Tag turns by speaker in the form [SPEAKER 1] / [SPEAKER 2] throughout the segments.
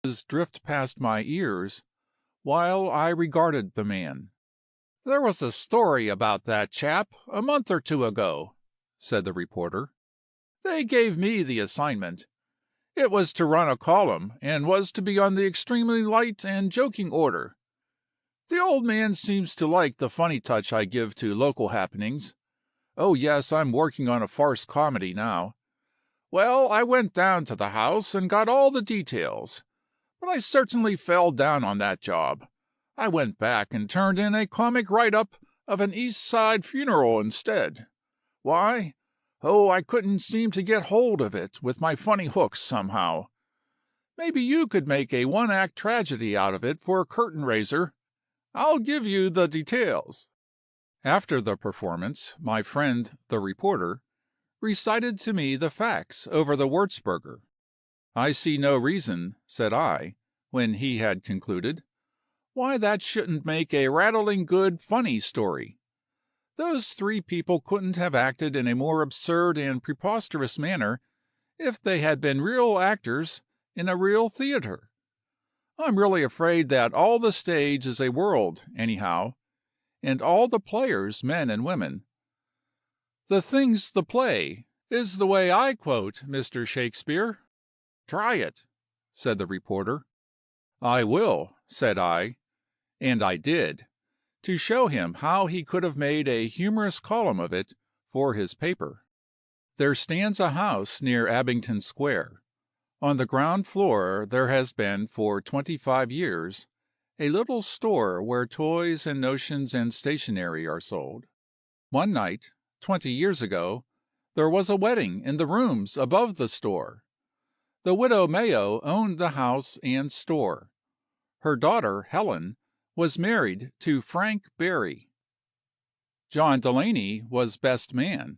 [SPEAKER 1] drift past my ears while I regarded the man. "There was a story about that chap a month or two ago," said the reporter. "They gave me the assignment. It was to run a column, and was to be on the extremely light and joking order. The old man seems to like the funny touch I give to local happenings. Oh, yes, I'm working on a farce comedy now. Well, I went down to the house and got all the details, but I certainly fell down on that job. I went back and turned in a comic write-up of an East Side funeral instead. Why? Oh, I couldn't seem to get hold of it with my funny hooks somehow. Maybe you could make a one-act tragedy out of it for a curtain raiser. I'll give you the details." After the performance, my friend, the reporter, recited to me the facts over the Würzburger. "I see no reason," said I, when he had concluded, "why that shouldn't make a rattling good funny story. Those three people couldn't have acted in a more absurd and preposterous manner if they had been real actors in a real theatre. I'm really afraid that all the stage is a world, anyhow, and all the players men and women. The thing's the play, is the way I quote Mr. Shakespeare." "Try it," said the reporter. "I will," said I, and I did, to show him how he could have made a humorous column of it for his paper. There stands a house near Abingdon Square. On the ground floor there has been for 25 years a little store where toys and notions and stationery are sold. One night, 20 years ago, there was a wedding in the rooms above the store. The widow Mayo owned the house and store. Her daughter, Helen, was married to Frank Barry. John Delaney was best man.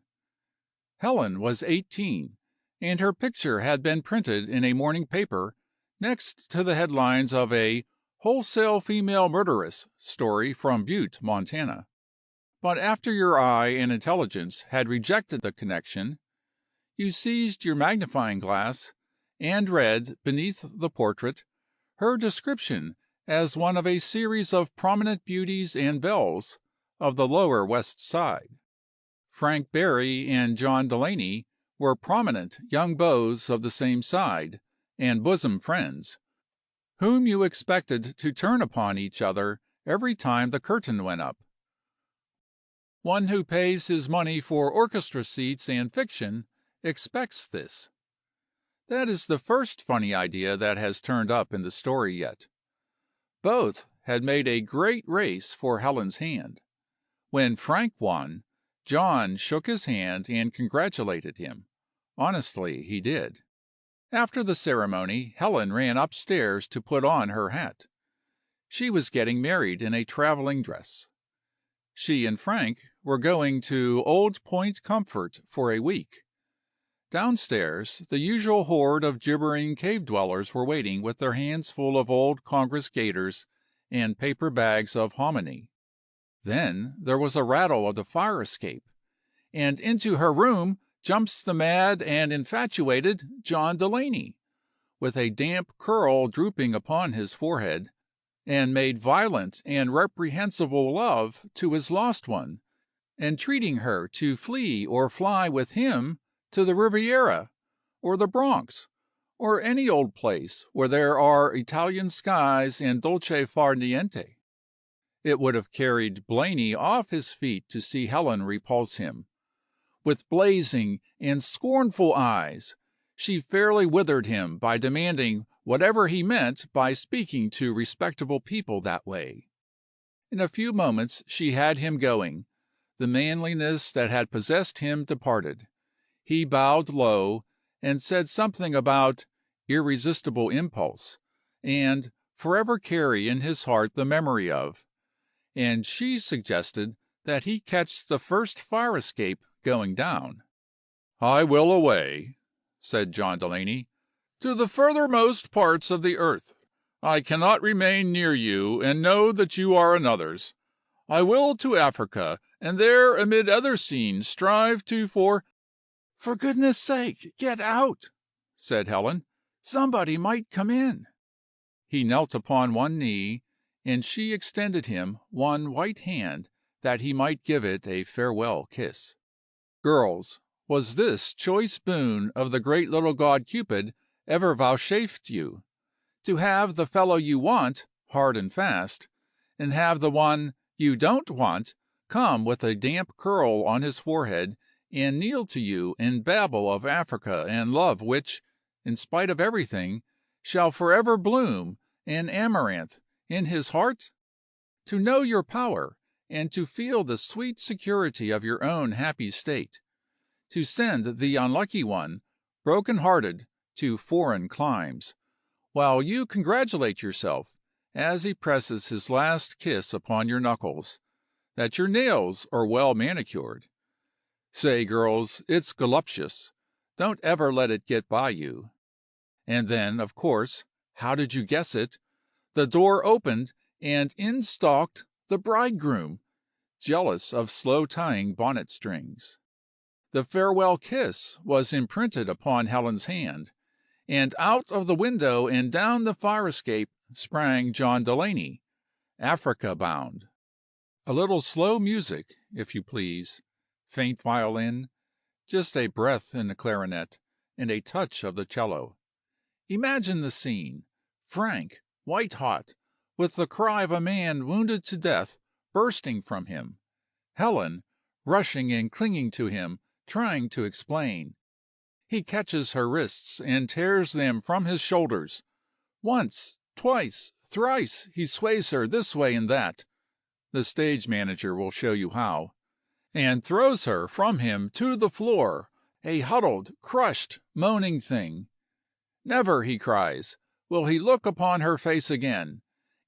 [SPEAKER 1] Helen was 18, and her picture had been printed in a morning paper next to the headlines of a "Wholesale Female Murderess" story from Butte, Montana. But after your eye and intelligence had rejected the connection, you seized your magnifying glass and read beneath the portrait her description as one of a series of prominent beauties and belles of the lower West Side. Frank Barry and John Delaney were prominent young beaux of the same side, and bosom friends, whom you expected to turn upon each other every time the curtain went up. One who pays his money for orchestra seats and fiction expects this. That is the first funny idea that has turned up in the story yet. Both had made a great race for Helen's hand. When Frank won, John shook his hand and congratulated him. Honestly, he did. After the ceremony, Helen ran upstairs to put on her hat. She was getting married in a traveling dress. She and Frank were going to Old Point Comfort for a week. Downstairs, the usual horde of gibbering cave dwellers were waiting with their hands full of old Congress gaiters and paper bags of hominy. Then there was a rattle of the fire escape, and into her room jumps the mad and infatuated John Delaney, with a damp curl drooping upon his forehead, and made violent and reprehensible love to his lost one, entreating her to flee or fly with him to the Riviera, or the Bronx, or any old place where there are Italian skies and dolce far niente. It would have carried Blaney off his feet to see Helen repulse him. With blazing and scornful eyes, she fairly withered him by demanding whatever he meant by speaking to respectable people that way. In a few moments she had him going. The manliness that had possessed him departed. He bowed low, and said something about irresistible impulse, and forever carry in his heart the memory of, and she suggested that he catch the first fire escape going down. "I will away," said John Delaney, "to the furthermost parts of the earth. I cannot remain near you and know that you are another's. I will to Africa, and there amid other scenes strive to "For goodness' sake, get out," said Helen. "Somebody might come in." He knelt upon one knee, and she extended him one white hand that he might give it a farewell kiss. Girls, was this choice boon of the great little god Cupid ever vouchsafed you? To have the fellow you want hard and fast, and have the one you don't want come with a damp curl on his forehead and kneel to you and babble of Africa and love which, in spite of everything, shall forever bloom an amaranth in his heart? To know your power, and to feel the sweet security of your own happy state, to send the unlucky one, broken hearted, to foreign climes, while you congratulate yourself, as he presses his last kiss upon your knuckles, that your nails are well manicured. Say, girls, it's voluptuous. Don't ever let it get by you. And then, of course, how did you guess it? The door opened, and in stalked the bridegroom, jealous of slow tying bonnet strings. The farewell kiss was imprinted upon Helen's hand, and out of the window and down the fire escape sprang John Delaney, Africa bound. A little slow music, if you please, faint violin, just a breath in the clarinet, and a touch of the cello. Imagine the scene, frank, white-hot, with the cry of a man wounded to death bursting from him. Helen, rushing and clinging to him, trying to explain. He catches her wrists and tears them from his shoulders. Once, twice, thrice he sways her this way and that (the stage manager will show you how), and throws her from him to the floor, a huddled, crushed, moaning thing. Never, he cries, will he look upon her face again,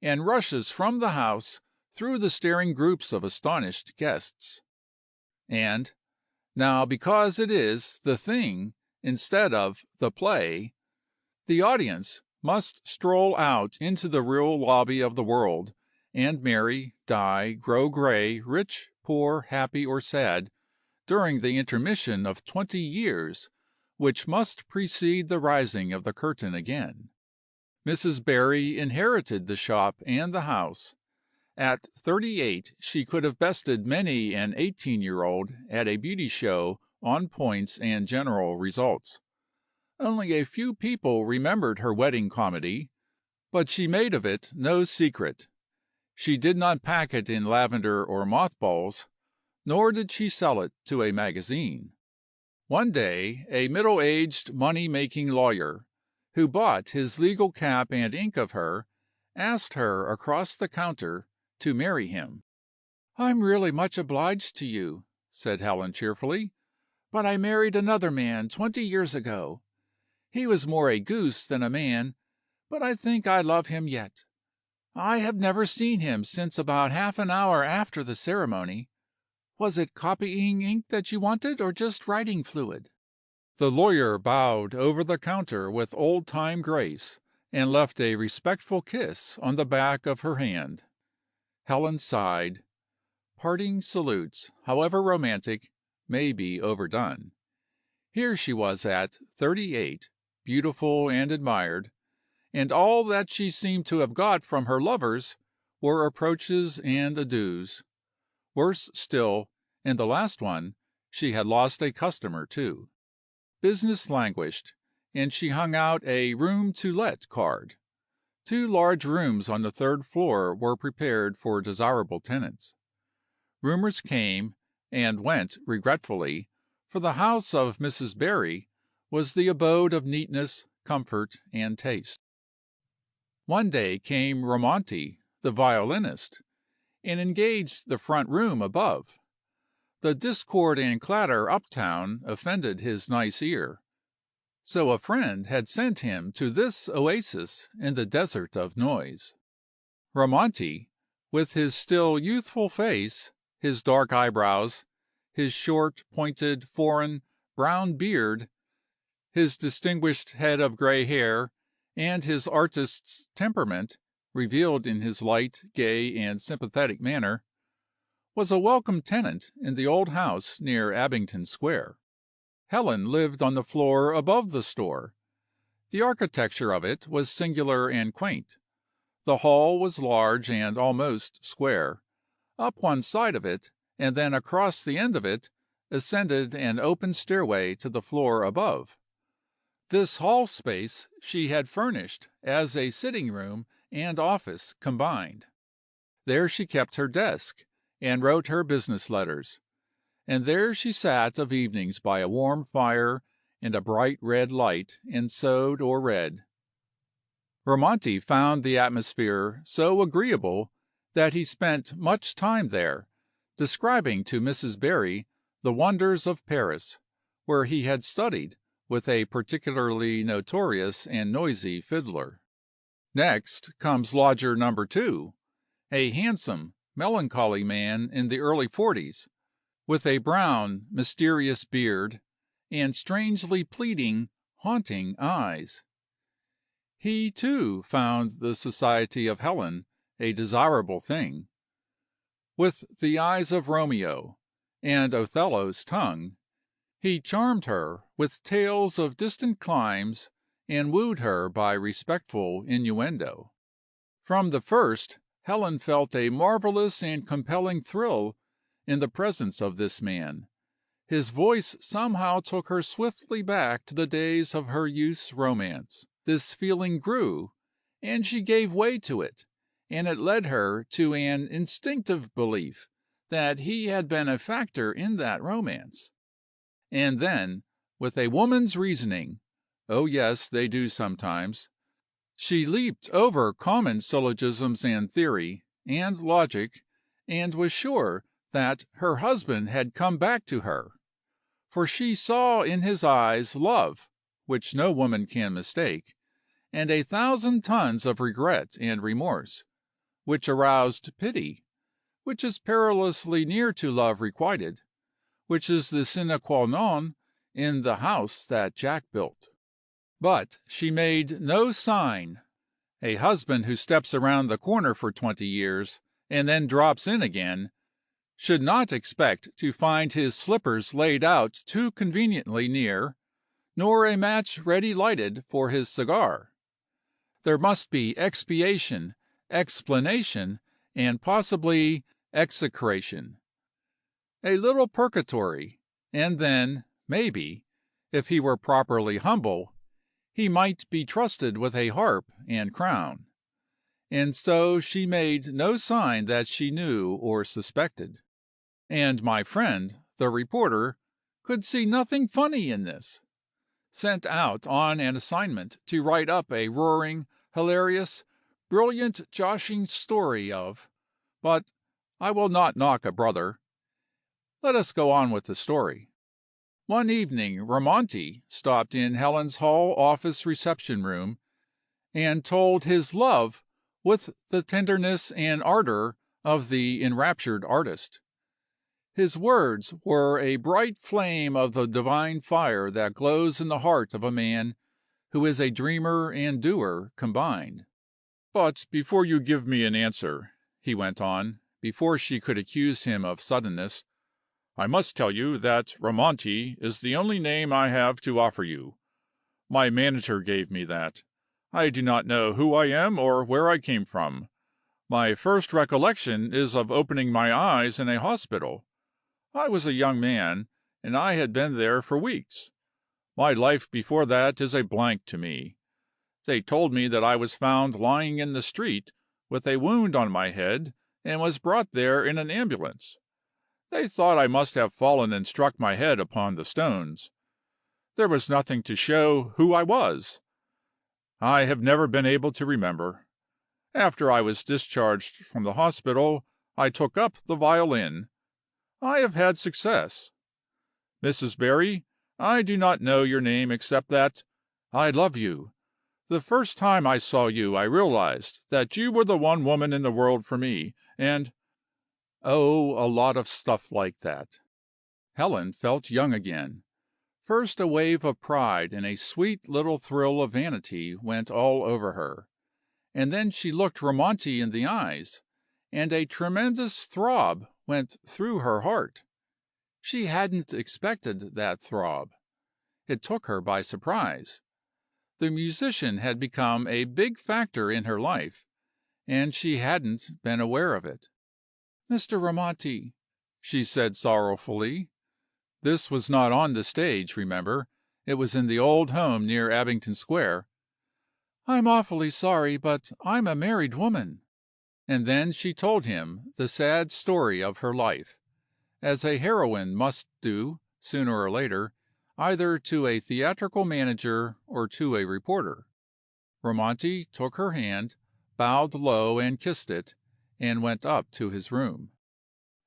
[SPEAKER 1] and rushes from the house through the staring groups of astonished guests. And, now because it is the thing instead of the play, the audience must stroll out into the real lobby of the world, and marry, die, grow gray, rich, poor, happy, or sad, during the intermission of 20 years, which must precede the rising of the curtain again. Mrs. Barry inherited the shop and the house. At 38 she could have bested many an 18-year-old at a beauty show on points and general results. Only a few people remembered her wedding comedy, but she made of it no secret. She did not pack it in lavender or mothballs, nor did she sell it to a magazine. One day a middle-aged money-making lawyer, who bought his legal cap and ink of her, asked her across the counter to marry him. "I'm really much obliged to you," said Helen cheerfully, "but I married another man 20 years ago. He was more a goose than a man, but I think I love him yet. I have never seen him since about half an hour after the ceremony. Was it copying ink that you wanted, or just writing fluid?" The lawyer bowed over the counter with old-time grace, and left a respectful kiss on the back of her hand. Helen sighed. Parting salutes, however romantic, may be overdone. Here she was at 38, beautiful and admired, and all that she seemed to have got from her lovers were approaches and adieus. Worse still, in the last one, she had lost a customer too. Business languished, and she hung out a room to let card. 2 large rooms on the 3rd floor were prepared for desirable tenants. Rumors came and went regretfully, for the house of Mrs. Barry was the abode of neatness, comfort, and taste. One day came Ramonti, the violinist, and engaged the front room above. The discord and clatter uptown offended his nice ear. So a friend had sent him to this oasis in the desert of noise. Ramonti, with his still youthful face, his dark eyebrows, his short, pointed, foreign, brown beard, his distinguished head of gray hair, and his artist's temperament, revealed in his light, gay, and sympathetic manner, was a welcome tenant in the old house near Abingdon Square. Helen lived on the floor above the store. The architecture of it was singular and quaint, The hall was large and almost square. Up one side of it, and then across the end of it, ascended an open stairway to the floor above. This hall space she had furnished as a sitting room and office combined. There she kept her desk, and wrote her business letters, and there she sat of evenings by a warm fire and a bright red light, and sewed or read. Ramonti found the atmosphere so agreeable that he spent much time there, describing to Mrs. Barry the wonders of Paris, where he had studied with a particularly notorious and noisy fiddler. Next comes lodger number 2, a handsome, melancholy man in the early 40s, with a brown, mysterious beard and strangely pleading, haunting eyes. He, too, found the society of Helen a desirable thing. With the eyes of Romeo and Othello's tongue, he charmed her with tales of distant climes and wooed her by respectful innuendo. From the first, Helen felt a marvelous and compelling thrill in the presence of this man. His voice somehow took her swiftly back to the days of her youth's romance. This feeling grew, and she gave way to it, and it led her to an instinctive belief that he had been a factor in that romance. And then, with a woman's reasoning, oh yes, they do sometimes, she leaped over common syllogisms and theory and logic, and was sure that her husband had come back to her, for she saw in his eyes love, which no woman can mistake, and 1,000 tons of regret and remorse, which aroused pity, which is perilously near to love requited, which is the sine qua non in the house that Jack built. But she made no sign. A husband who steps around the corner for 20 years and then drops in again should not expect to find his slippers laid out too conveniently near, nor a match ready lighted for his cigar. There must be expiation, explanation, and possibly execration. A little purgatory, and then, maybe, if he were properly humble, he might be trusted with a harp and crown. And so she made no sign that she knew or suspected. And my friend, the reporter, could see nothing funny in this. Sent out on an assignment to write up a roaring, hilarious, brilliant joshing story of but I will not knock a brother. Let us go on with the story. One evening Ramonti stopped in Helen's hall office reception room and told his love with the tenderness and ardor of the enraptured artist. His words were a bright flame of the divine fire that glows in the heart of a man who is a dreamer and doer combined. "But before you give me an answer," he went on, before she could accuse him of suddenness, "I must tell you that Ramonti is the only name I have to offer you. My manager gave me that. I do not know who I am or where I came from. My first recollection is of opening my eyes in a hospital. I was a young man, and I had been there for weeks. My life before that is a blank to me. They told me that I was found lying in the street with a wound on my head and was brought there in an ambulance. They thought I must have fallen and struck my head upon the stones. There was nothing to show who I was. I have never been able to remember. After I was discharged from the hospital, I took up the violin. I have had success. Mrs. Barry, I do not know your name except that I love you. The first time I saw you I realized that you were the one woman in the world for me, and oh, a lot of stuff like that." Helen felt young again. First a wave of pride and a sweet little thrill of vanity went all over her, and then she looked Ramonti in the eyes, and a tremendous throb went through her heart. She hadn't expected that throb. It took her by surprise. The musician had become a big factor in her life, and she hadn't been aware of it. "Mr. Ramonti," she said sorrowfully. This was not on the stage, remember. It was in the old home near Abingdon Square. "I'm awfully sorry, but I'm a married woman." And then she told him the sad story of her life, as a heroine must do, sooner or later, either to a theatrical manager or to a reporter. Ramonti took her hand, bowed low and kissed it, and went up to his room.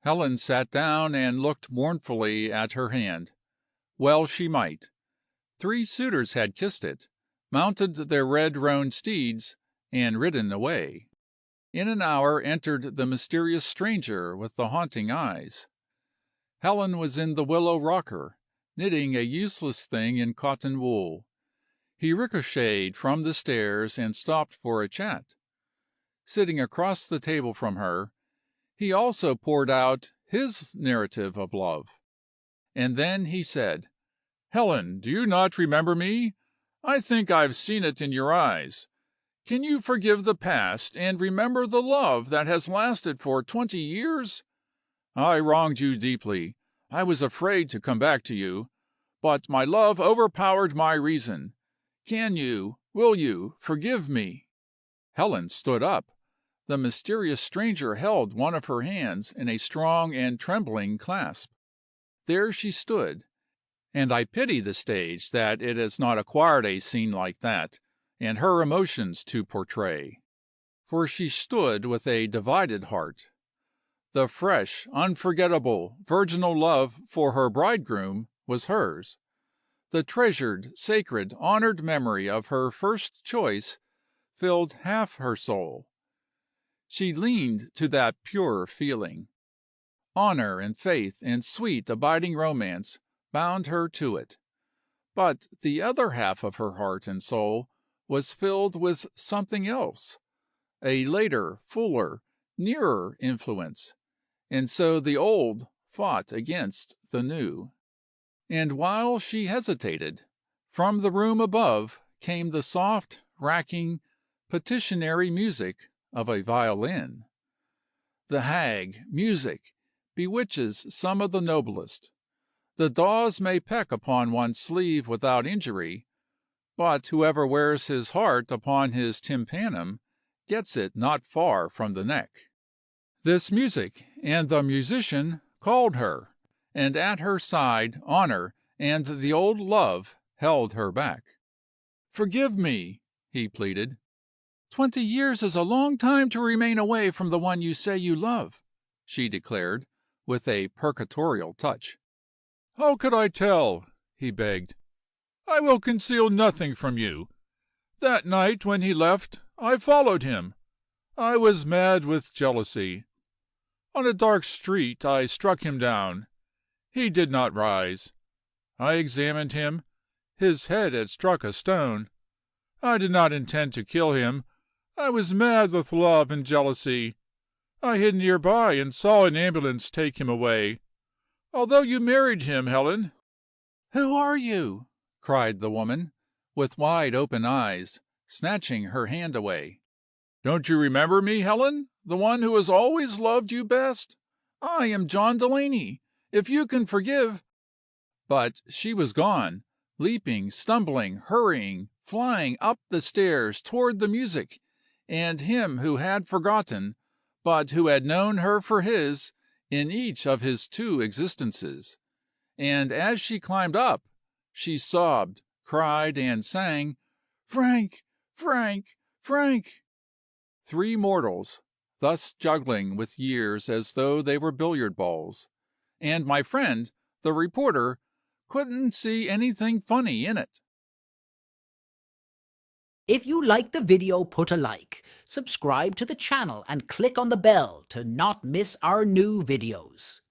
[SPEAKER 1] Helen sat down and looked mournfully at her hand. Well she might. 3 suitors had kissed it, mounted their red-roan steeds, and ridden away. In an hour entered the mysterious stranger with the haunting eyes. Helen was in the willow rocker, knitting a useless thing in cotton wool. He ricocheted from the stairs and stopped for a chat. Sitting across the table from her, he also poured out his narrative of love. And then he said, "Helen, do you not remember me? I think I've seen it in your eyes. Can you forgive the past and remember the love that has lasted for 20 years? I wronged you deeply. I was afraid to come back to you, but my love overpowered my reason. Will you, forgive me?" Helen stood up. The mysterious stranger held one of her hands in a strong and trembling clasp. There she stood, and I pity the stage that it has not acquired a scene like that, and her emotions to portray. For she stood with a divided heart. The fresh, unforgettable, virginal love for her bridegroom was hers. The treasured, sacred, honored memory of her first choice filled half her soul. She leaned to that pure feeling. Honor and faith and sweet abiding romance bound her to it. But the other half of her heart and soul was filled with something else, a later, fuller, nearer influence, and so the old fought against the new. And while she hesitated, from the room above came the soft, racking, petitionary music of a violin. The hag music bewitches some of the noblest. The daws may peck upon one's sleeve without injury, but whoever wears his heart upon his tympanum gets it not far from the neck. This music and the musician called her, and at her side honor and the old love held her back. "Forgive me," he pleaded. "20 years is a long time to remain away from the one you say you love," she declared, with a percutorial touch. "How could I tell?" he begged. "I will conceal nothing from you. That night when he left, I followed him. I was mad with jealousy. On a dark street I struck him down. He did not rise. I examined him. His head had struck a stone. I did not intend to kill him. I was mad with love and jealousy. I hid near by and saw an ambulance take him away. Although you married him, Helen." "Who are you?" cried the woman, with wide open eyes, snatching her hand away. "Don't you remember me, Helen, the one who has always loved you best? I am John Delaney. If you can forgive—" But she was gone, leaping, stumbling, hurrying, flying up the stairs toward the music, and him who had forgotten, but who had known her for his in each of his 2 existences. And as she climbed up, she sobbed, cried, and sang, "Frank! Frank! Frank!" 3 mortals, thus juggling with years as though they were billiard balls. And my friend, the reporter, couldn't see anything funny in it.
[SPEAKER 2] If you like the video, put a like, subscribe to the channel, and click on the bell to not miss our new videos.